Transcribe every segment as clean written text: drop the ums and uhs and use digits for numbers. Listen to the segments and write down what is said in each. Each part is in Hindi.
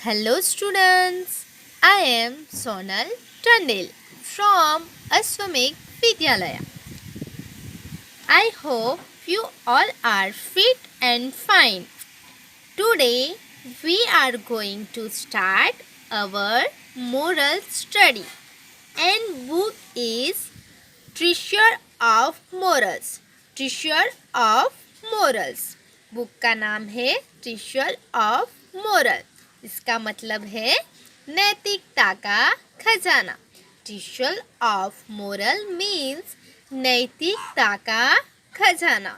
Hello students, I am Sonal Tandil from Aswamik Vidyalaya. I hope you all are fit and fine. Today we are going to start our moral study and book is Treasure of Morals. Treasure of Morals. Book का नाम है ट्रेजर ऑफ मोरल। इसका मतलब है नैतिकता का खजाना। ट्रेजर ऑफ मोरल मीन्स नैतिकता का खजाना।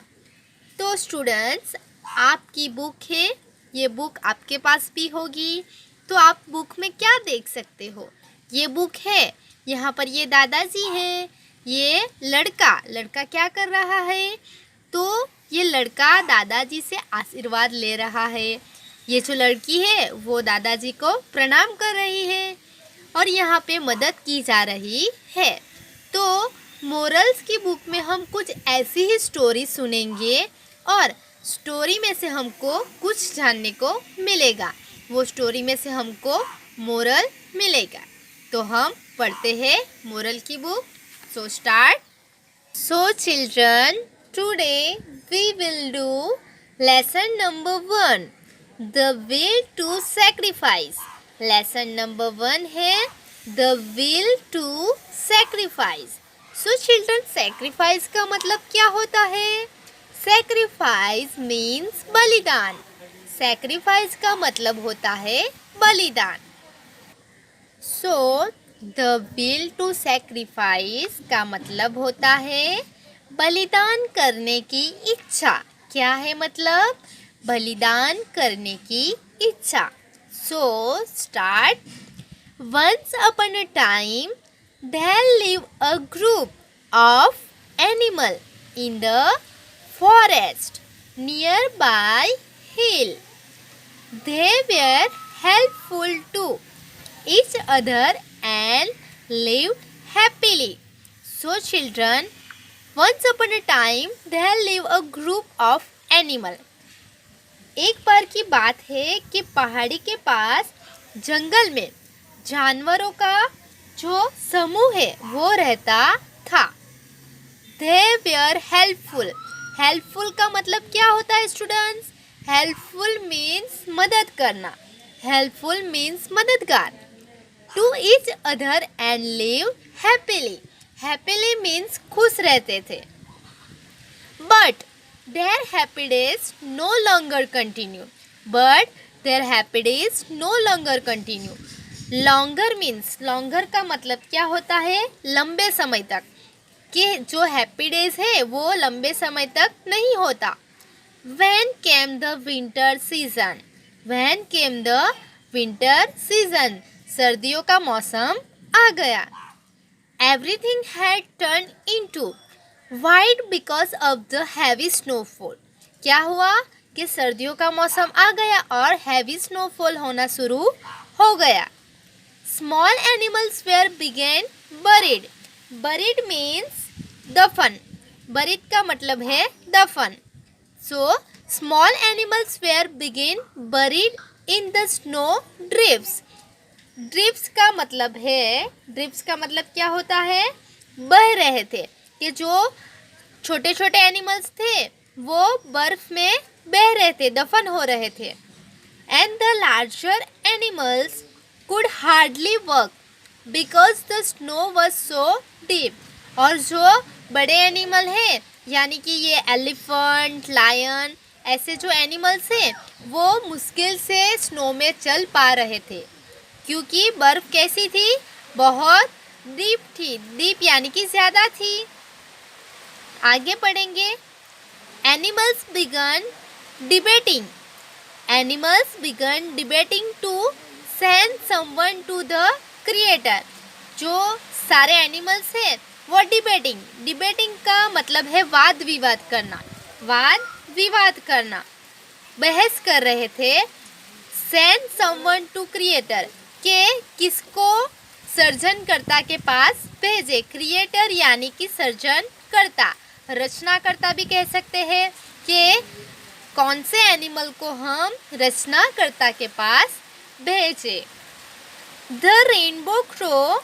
तो स्टूडेंट्स, आपकी बुक है, ये बुक आपके पास भी होगी। तो आप बुक में क्या देख सकते हो? ये बुक है, यहाँ पर ये दादाजी हैं, ये लड़का क्या कर रहा है? तो ये लड़का दादाजी से आशीर्वाद ले रहा है। ये जो लड़की है वो दादाजी को प्रणाम कर रही है और यहाँ पे मदद की जा रही है। तो मोरल्स की बुक में हम कुछ ऐसी ही स्टोरी सुनेंगे और स्टोरी में से हमको कुछ जानने को मिलेगा। वो स्टोरी में से हमको मोरल मिलेगा। तो हम पढ़ते हैं मोरल की book. So start. So children, today we will do lesson number 1, the will to sacrifice. Lesson number 1 है the will to sacrifice. So children, sacrifice का मतलब क्या होता है? Sacrifice means बलिदान। Sacrifice का मतलब होता है बलिदान। So the will to sacrifice का मतलब होता है बलिदान करने की इच्छा। क्या है मतलब? बलिदान करने की इच्छा। So start. Once upon a time there live a group of animal in the forest near by hill. They were helpful to each other and lived happily. So children, Once upon a time there lived a group of animal. एक बार की बात है कि पहाड़ी के पास जंगल में जानवरों का जो समूह है वो रहता था। They were helpful. Helpful का मतलब क्या होता है स्टूडेंट्स? Helpful means मदद करना। Helpful means मददगार। To each other and live happily. Happily means खुश रहते थे। But their happy days no longer continue. But their happy days no longer continue. Longer means, longer का मतलब क्या होता है? लंबे समय तक। कि जो हैप्पी डेज है वो लंबे समय तक नहीं होता। When came the winter season. When came the winter season. सर्दियों का मौसम आ गया। Everything had turned into white because of the heavy snowfall. क्या हुआ कि सर्दियों का मौसम आ गया और heavy snowfall होना शुरू हो गया। Small animals were began buried. Buried means दफन। Buried का मतलब है दफन। So small animals were began buried in the snow drifts. Drips का मतलब है, ड्रिप्स का मतलब क्या होता है? बह रहे थे। कि जो छोटे छोटे एनिमल्स थे वो बर्फ में बह रहे थे, दफन हो रहे थे। And the larger animals could hardly work because the snow was so deep. और जो बड़े एनिमल हैं यानी कि ये एलिफेंट, लायन, ऐसे जो एनिमल्स हैं वो मुश्किल से स्नो में चल पा रहे थे क्योंकि बर्फ कैसी थी? बहुत डीप थी। डीप यानी कि ज़्यादा थी। आगे पढ़ेंगे। Animals began debating. Animals began debating to send someone to the creator. जो सारे एनिमल्स हैं वो डिबेटिंग। डिबेटिंग का मतलब है वाद विवाद करना। वाद विवाद करना, बहस कर रहे थे। सेंड समवन टू क्रिएटर के किसको? सर्जनकर्ता के पास भेजे। क्रिएटर यानी कि सर्जनकर्ता, रचनाकर्ता भी कह सकते हैं। कि कौन से एनिमल को हम रचनाकर्ता के पास भेजे। The rainbow crow,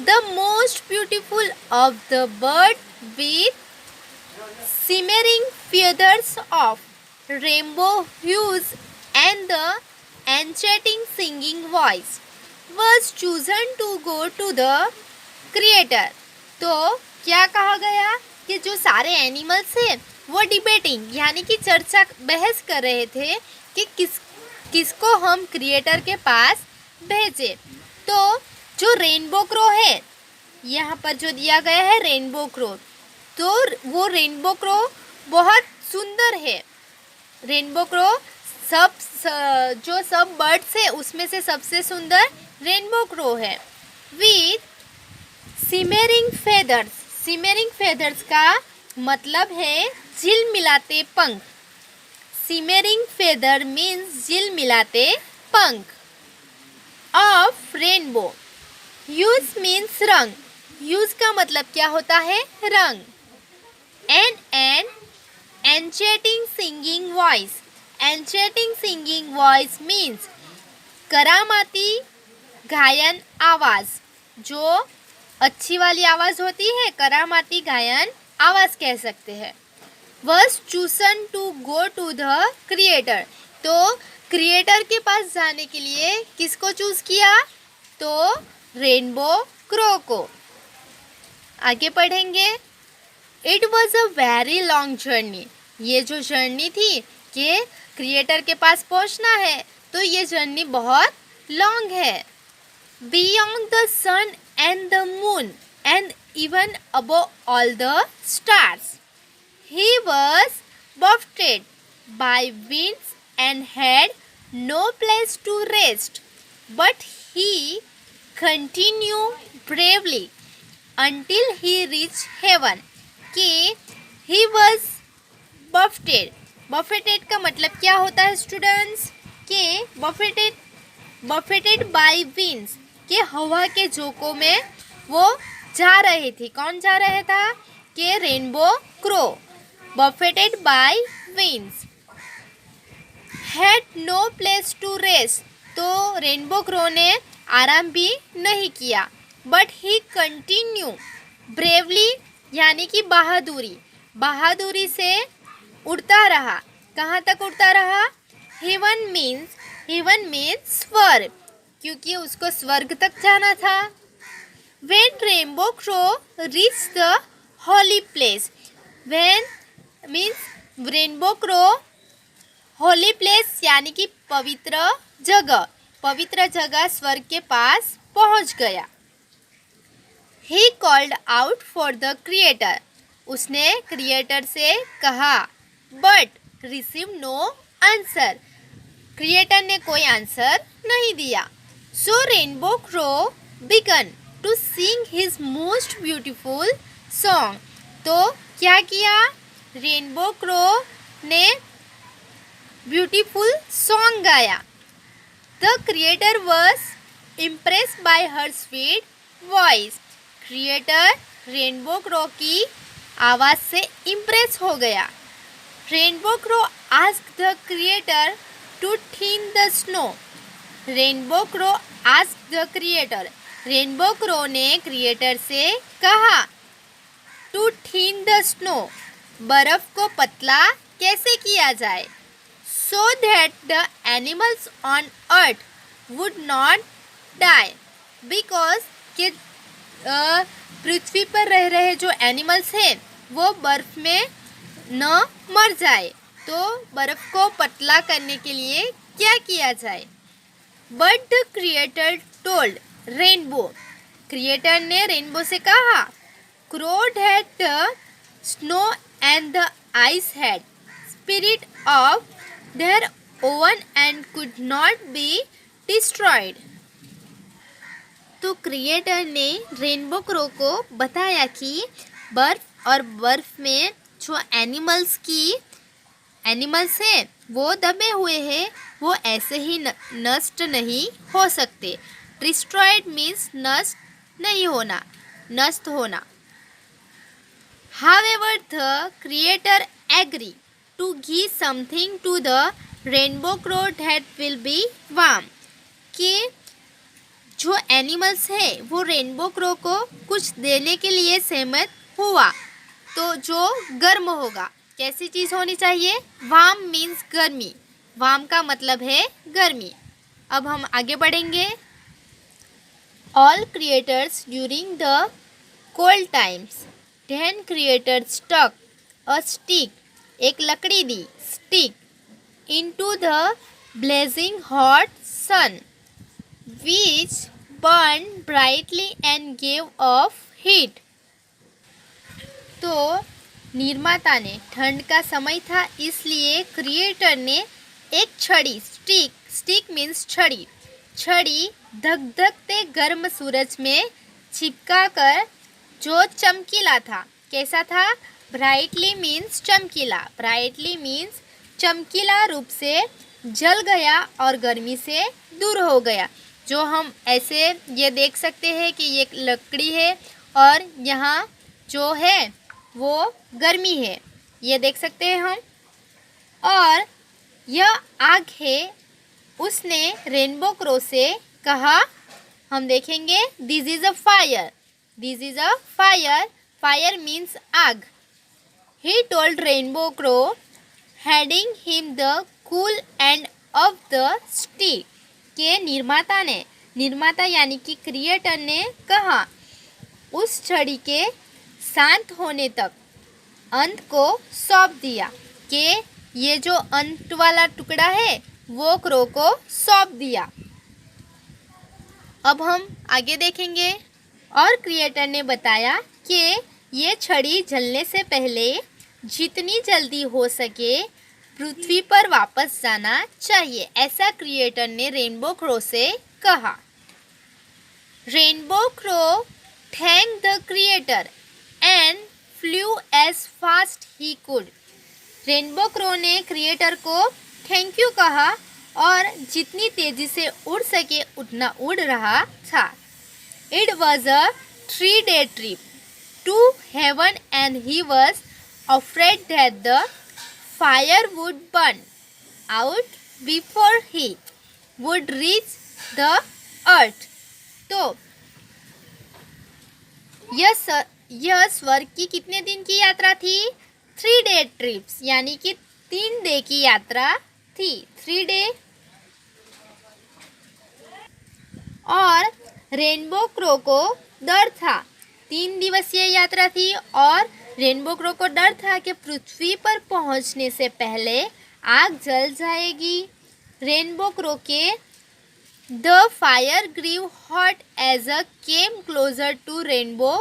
the most beautiful of the bird with shimmering feathers of rainbow hues and the enchanting singing voice, was chosen to go to the creator। तो क्या कहा गया कि जो सारे एनिमल्स हैं वो डिबेटिंग यानी कि चर्चा बहस कर रहे थे कि किसको हम क्रिएटर के पास भेजे। तो जो रेनबो क्रो है, यहाँ पर जो दिया गया है रेनबो क्रो, तो वो रेनबो क्रो बहुत सुंदर है। रेनबो क्रो जो सब बर्ड्स है उसमें से सबसे सुंदर रेनबो क्रो है। With simmering feathers, simmering feathers का मतलब है झिलमिलाते पंख। सिमरिंग फेदर मीन्स झिलमिलाते पंख। ऑफ रेनबो, ह्यूज मीन्स रंग, ह्यूज का मतलब क्या होता है? रंग। An enchanting singing voice, enchanting singing voice means करामाती गायन आवाज़, जो अच्छी वाली आवाज़ होती है करामाती गायन आवाज़ कह सकते हैं। Was chosen to go to the creator, तो क्रिएटर के पास जाने के लिए किसको चूज़ किया? तो रेनबो क्रो को। आगे पढ़ेंगे। It was a very long journey, ये जो जर्नी थी कि क्रिएटर के पास पहुंचना है, तो ये जर्नी बहुत लॉन्ग है। Beyond the sun and the moon and even above all the stars, he was buffeted by winds and had no place to rest, but he continued bravely until he reached heaven। कि he was buffeted, buffeted का मतलब क्या होता है स्टूडेंट्स? कि buffeted by winds, कि हवा के झोंकों में वो जा रही थी। कौन जा रहा था? कि rainbow crow. buffeted by winds, had no place to rest, तो रेनबो क्रो ने आराम भी नहीं किया। बट ही कंटिन्यू ब्रेवली, यानी कि बहादुरी, बहादुरी से उड़ता रहा। कहाँ तक उड़ता रहा? हेवन मीन्स स्वर्ग, क्योंकि उसको स्वर्ग तक जाना था। When rainbow crow reach the holy place, when means rainbow crow holy place यानी कि पवित्र जगह स्वर्ग के पास पहुंच गया। He called out for the creator, उसने क्रिएटर से कहा। But receive no answer, creator ने कोई आंसर नहीं दिया। So rainbow crow began to sing his most beautiful song, तो क्या किया? रेनबो क्रो ने ब्यूटीफुल सॉन्ग गाया। The creator was impress by her sweet voice, creator rainbow crow की आवाज़ से इम्प्रेस हो गया। Rainbow crow asked the creator to thin the snow, rainbow crow asked the creator, rainbow crow ने क्रिएटर से कहा टू थिन द स्नो, बर्फ़ को पतला कैसे किया जाए। so that the animals on earth would not die, because कि पृथ्वी पर रह रहे जो एनिमल्स हैं वो बर्फ़ में न मर जाए। तो बर्फ़ को पतला करने के लिए क्या किया जाए? But the creator told rainbow, creator ने रेनबो से कहा crow had the snow and the ice had spirit of their own and could not be destroyed। तो क्रिएटर ने रेनबो क्रो को बताया कि बर्फ़ और बर्फ़ में जो एनिमल्स हैं वो दबे हुए हैं, वो ऐसे ही नष्ट नहीं हो सकते। डिस्ट्रॉयड मीन्स नष्ट नहीं होना, नष्ट होना। However, the creator agreed to give something to the rainbow crow that will be warm, कि जो एनिमल्स है वो रेनबो क्रो को कुछ देने के लिए सहमत हुआ, तो जो गर्म होगा, कैसी चीज़ होनी चाहिए? वार्म मीन्स गर्मी, वार्म का मतलब है गर्मी। अब हम आगे बढ़ेंगे। All creators during the cold times, then creators took a stick, एक लकड़ी दी stick, into the blazing hot sun which burned brightly and gave off heat। तो निर्माता ने, ठंड का समय था इसलिए क्रिएटर ने एक छड़ी, स्टिक मीन्स छड़ी धकधकते गर्म सूरज में चिपका कर, जो चमकीला था, कैसा था? ब्राइटली मीन्स चमकीला, ब्राइटली मीन्स चमकीला रूप से जल गया और गर्मी से दूर हो गया। जो हम ऐसे ये देख सकते हैं कि ये लकड़ी है और यहाँ जो है वो गर्मी है, ये देख सकते हैं हम। और यह आग है। उसने रेनबो क्रो से कहा, हम देखेंगे, this is a fire, this is a fire, fire means आग। He told rainbow crow, handing him the cool end of the stick, के निर्माता यानी कि क्रिएटर ने कहा, उस छड़ी के शांत होने तक अंत को सौंप दिया, कि ये जो अंत वाला टुकड़ा है वो क्रो को सौंप दिया। अब हम आगे देखेंगे। और क्रिएटर ने बताया कि ये छड़ी जलने से पहले जितनी जल्दी हो सके पृथ्वी पर वापस जाना चाहिए, ऐसा क्रिएटर ने रेनबो क्रो से कहा। Rainbow crow thank the creator and flew as fast he could. Rainbow crow ने क्रिएटर को थैंक यू कहा और जितनी तेजी से उड़ सके उतना उड़ रहा था। It was a 3-day trip to heaven and he was afraid that the fire would burn out before he would reach the earth। तो यह स्वर्ग की कितने दिन की यात्रा थी? 3-day ट्रिप्स, यानी कि 3 डे की यात्रा थी, 3 डे। और रेनबो क्रो को डर था, 3 दिवसीय यात्रा थी और रेनबो क्रो को डर था कि पृथ्वी पर पहुंचने से पहले आग जल जाएगी। रेनबो क्रो के the fire grew hot as a came closer to rainbow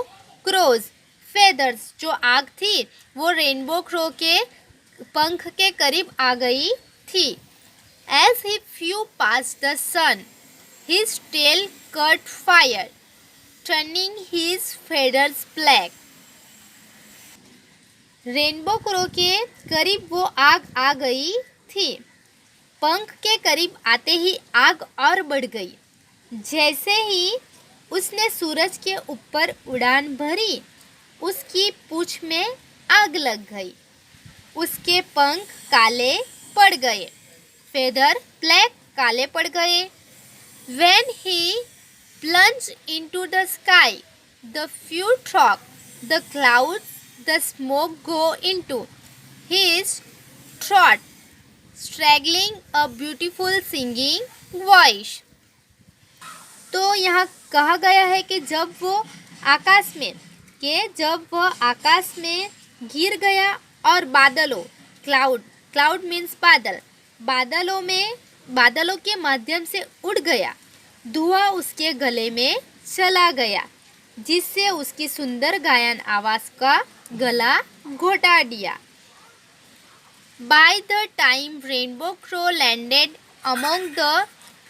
crow's feathers. जो आग थी वो रेनबो क्रो के पंख के करीब आ गई थी। As he flew past the sun his tail caught fire turning his feathers black. Rainbow crow के करीब वो आग आ गई थी। पंख के करीब आते ही आग और बढ़ गई। जैसे ही उसने सूरज के ऊपर उड़ान भरी, उसकी पूंछ में आग लग गई। उसके पंख काले पड़ गए, फेदर ब्लैक, काले पड़ गए। When he plunged into the sky, the few struck the clouds, the smoke go into his throat, straggling a beautiful singing voice। तो यहाँ कहा गया है कि जब वह आकाश में गिर गया और बादलों, क्लाउड मीन्स बादल, बादलों के माध्यम से उड़ गया, धुआं उसके गले में चला गया, जिससे उसकी सुंदर गायन आवाज का गला घोटा दिया। By the time Rainbow Crow landed among the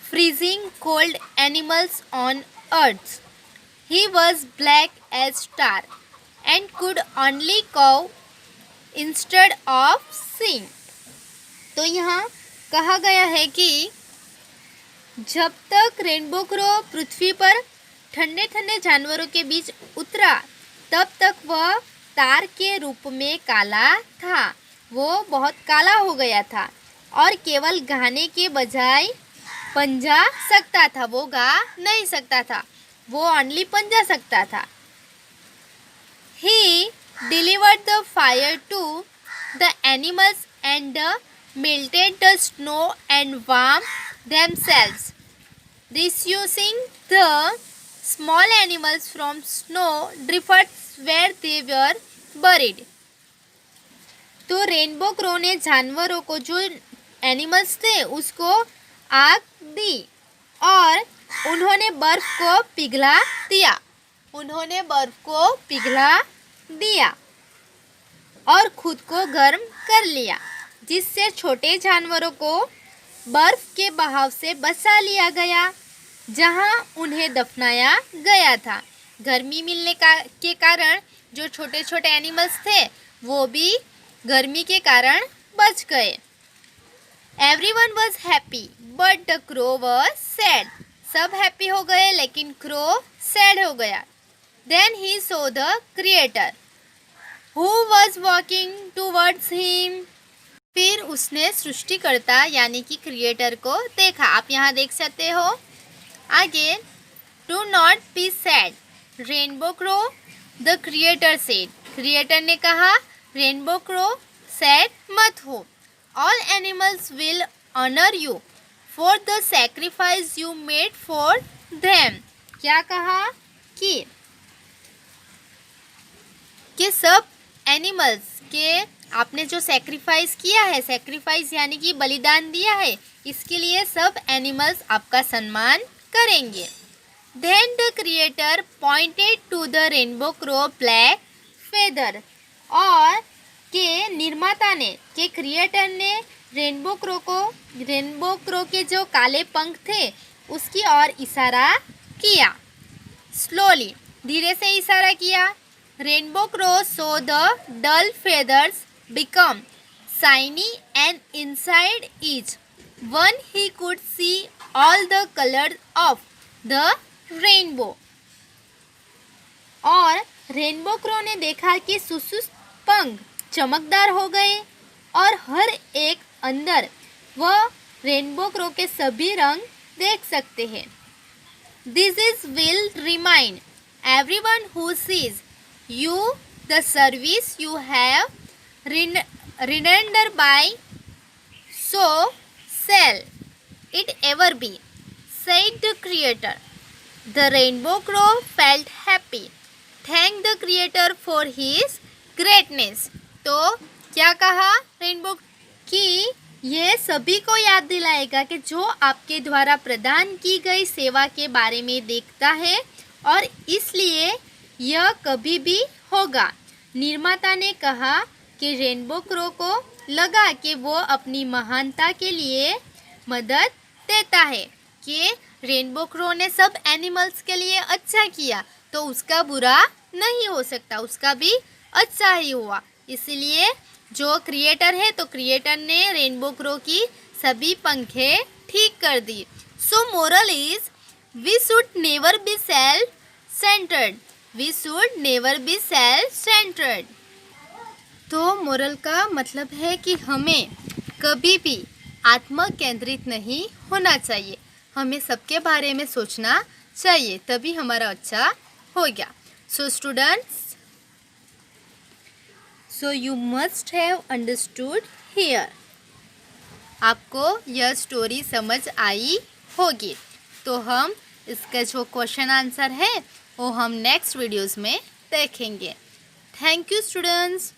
freezing cold animals on earth, he was black as tar and could only caw instead of sing। तो यहाँ कहा गया है कि जब तक रेनबो क्रो पृथ्वी पर ठंडे ठंडे जानवरों के बीच उतरा, तब तक वह तार के रूप में काला था। वो बहुत काला हो गया था और केवल गाने के बजाय पंजा सकता था, वो गा नहीं सकता था, वो ओनली पंजा सकता था। He delivered the fire to the animals and melted the snow and warmed themselves, rescuing the small animals from snow drifts where they were buried. तो रेनबो क्रो ने जानवरों को, जो एनिमल्स थे, उसको आग दी और उन्होंने बर्फ को पिघला दिया। उन्होंने बर्फ को पिघला दिया और खुद को गर्म कर लिया, जिससे छोटे जानवरों को बर्फ के बहाव से बचा लिया गया, जहां उन्हें दफनाया गया था। गर्मी मिलने के कारण जो छोटे छोटे एनिमल्स थे वो भी गर्मी के कारण बच गए। Everyone was happy but the crow was sad. सब हैप्पी हो गए लेकिन क्रो सैड हो गया। Then he saw the Creator, who was walking towards him. फिर उसने सृष्टिकर्ता यानी कि क्रिएटर को देखा। आप यहाँ देख सकते हो आगे, Do not be sad, Rainbow Crow, the Creator said. Creator ने कहा, रेनबो क्रो सैड मत हो। All animals will honor you for the sacrifice you made for them. क्या कहा कि सब एनिमल्स के आपने जो सेक्रीफाइस किया है, सेक्रीफाइस यानी कि बलिदान दिया है, इसके लिए सब एनिमल्स आपका सम्मान करेंगे। Then the creator pointed to the rainbow crow black feather. और के निर्माता ने, के क्रिएटर ने रेनबो क्रो के जो काले पंख थे उसकी ओर इशारा किया। स्लोली, धीरे से इशारा किया। Rainbow crow saw the dull feathers become shiny and inside each one he could see all the colors of the rainbow. और रेनबो क्रो ने देखा कि सुसुस पंख चमकदार हो गए और हर एक अंदर वह रेनबो क्रो के सभी रंग देख सकते हैं। This is will remind everyone who sees you the service you have rendered by, so shall it ever be, said the creator. The rainbow crow felt happy, thanked the creator for his greatness. तो क्या कहा रेनबो कि ये सभी को याद दिलाएगा कि जो आपके द्वारा प्रदान की गई सेवा के बारे में देखता है और इसलिए यह कभी भी होगा। निर्माता ने कहा कि रेनबो क्रो को लगा कि वो अपनी महानता के लिए मदद देता है कि रेनबो क्रो ने सब एनिमल्स के लिए अच्छा किया तो उसका बुरा नहीं हो सकता, उसका भी अच्छा ही हुआ। इसलिए जो क्रिएटर है तो क्रिएटर ने रेनबो क्रो की सभी पंखें ठीक कर दी। So moral is we should never be self centred, we should never be self centred. तो मोरल का मतलब है कि हमें कभी भी आत्म केंद्रित नहीं होना चाहिए, हमें सबके बारे में सोचना चाहिए, तभी हमारा अच्छा हो गया। So students, so you must have understood here. आपको यह स्टोरी समझ आई होगी। तो हम इसका जो क्वेश्चन आंसर है वो हम नेक्स्ट वीडियोस में देखेंगे। Thank you students.